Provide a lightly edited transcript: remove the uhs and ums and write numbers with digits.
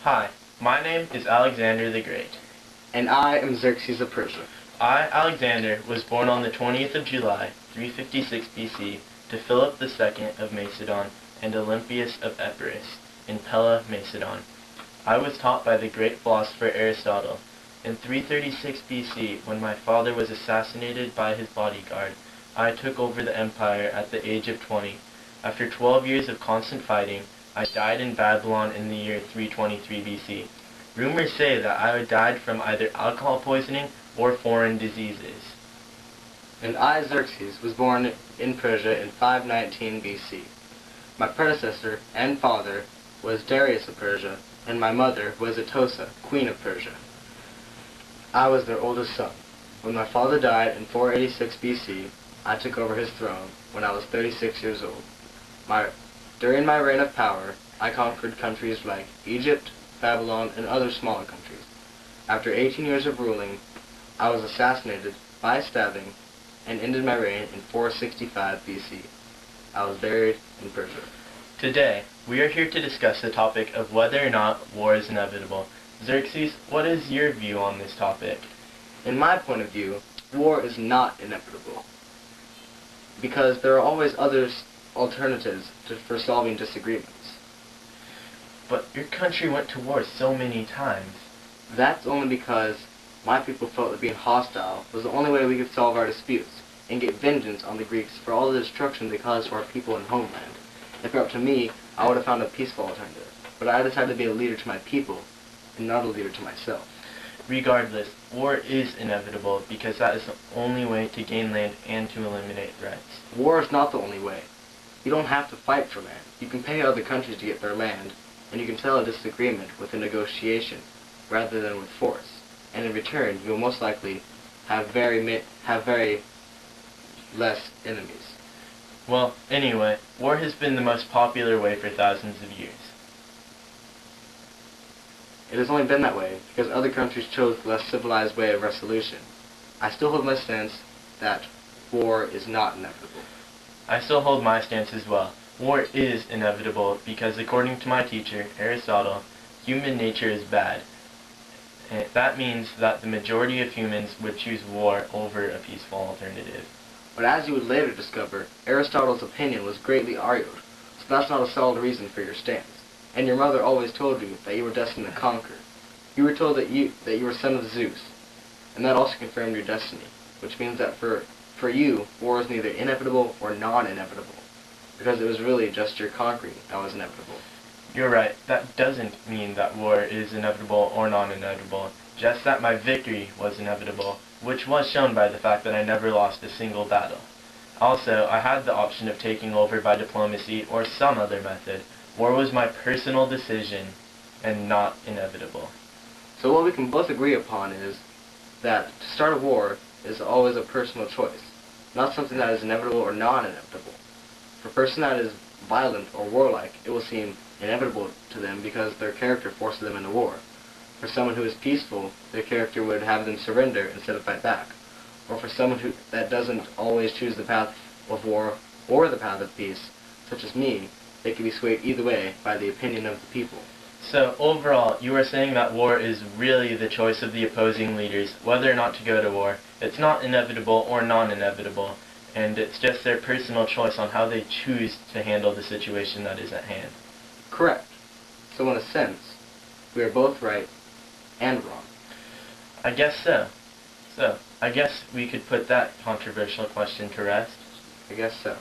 Hi, my name is Alexander the Great. And I am Xerxes of Persia. I, Alexander, was born on the 20th of July, 356 BC, to Philip II of Macedon and Olympias of Epirus, in Pella, Macedon. I was taught by the great philosopher Aristotle. In 336 BC, when my father was assassinated by his bodyguard, I took over the empire at the age of 20. After 12 years of constant fighting, I died in Babylon in the year 323 BC. Rumors say that I died from either alcohol poisoning or foreign diseases. And I, Xerxes, was born in Persia in 519 BC. My predecessor and father was Darius of Persia, and my mother was Atossa, queen of Persia. I was their oldest son. When my father died in 486 BC, I took over his throne when I was 36 years old. During my reign of power, I conquered countries like Egypt, Babylon, and other smaller countries. After 18 years of ruling, I was assassinated by stabbing and ended my reign in 465 BC. I was buried in Persia. Today, we are here to discuss the topic of whether or not war is inevitable. Xerxes, what is your view on this topic? In my point of view, war is not inevitable, because there are always other alternatives for solving disagreements. But your country went to war so many times. That's only because my people felt that being hostile was the only way we could solve our disputes and get vengeance on the Greeks for all the destruction they caused to our people and homeland. If it were up to me, I would have found a peaceful alternative. But I decided to be a leader to my people and not a leader to myself. Regardless, war is inevitable because that is the only way to gain land and to eliminate threats. War is not the only way. You don't have to fight for land. You can pay other countries to get their land, and you can settle a disagreement with a negotiation rather than with force. And in return, you will most likely have very less enemies. Well, anyway, war has been the most popular way for thousands of years. It has only been that way because other countries chose the less civilized way of resolution. I still hold my stance that war is not inevitable. I still hold my stance as well. War is inevitable because according to my teacher, Aristotle, human nature is bad. And that means that the majority of humans would choose war over a peaceful alternative. But as you would later discover, Aristotle's opinion was greatly argued, so that's not a solid reason for your stance. And your mother always told you that you were destined to conquer. You were told that you were son of Zeus, and that also confirmed your destiny, which means that for you, war is neither inevitable or non-inevitable, because it was really just your conquering that was inevitable. You're right, that doesn't mean that war is inevitable or non-inevitable, just that my victory was inevitable, which was shown by the fact that I never lost a single battle. Also, I had the option of taking over by diplomacy or some other method. War was my personal decision and not inevitable. So what we can both agree upon is that to start a war is always a personal choice, not something that is inevitable or non-inevitable. For a person that is violent or warlike, it will seem inevitable to them because their character forces them into war. For someone who is peaceful, their character would have them surrender instead of fight back. Or for someone that doesn't always choose the path of war or the path of peace, such as me, they can be swayed either way by the opinion of the people. So, overall, you are saying that war is really the choice of the opposing leaders, whether or not to go to war. It's not inevitable or non-inevitable, and it's just their personal choice on how they choose to handle the situation that is at hand. Correct. So in a sense, we are both right and wrong. I guess so. So, I guess we could put that controversial question to rest. I guess so.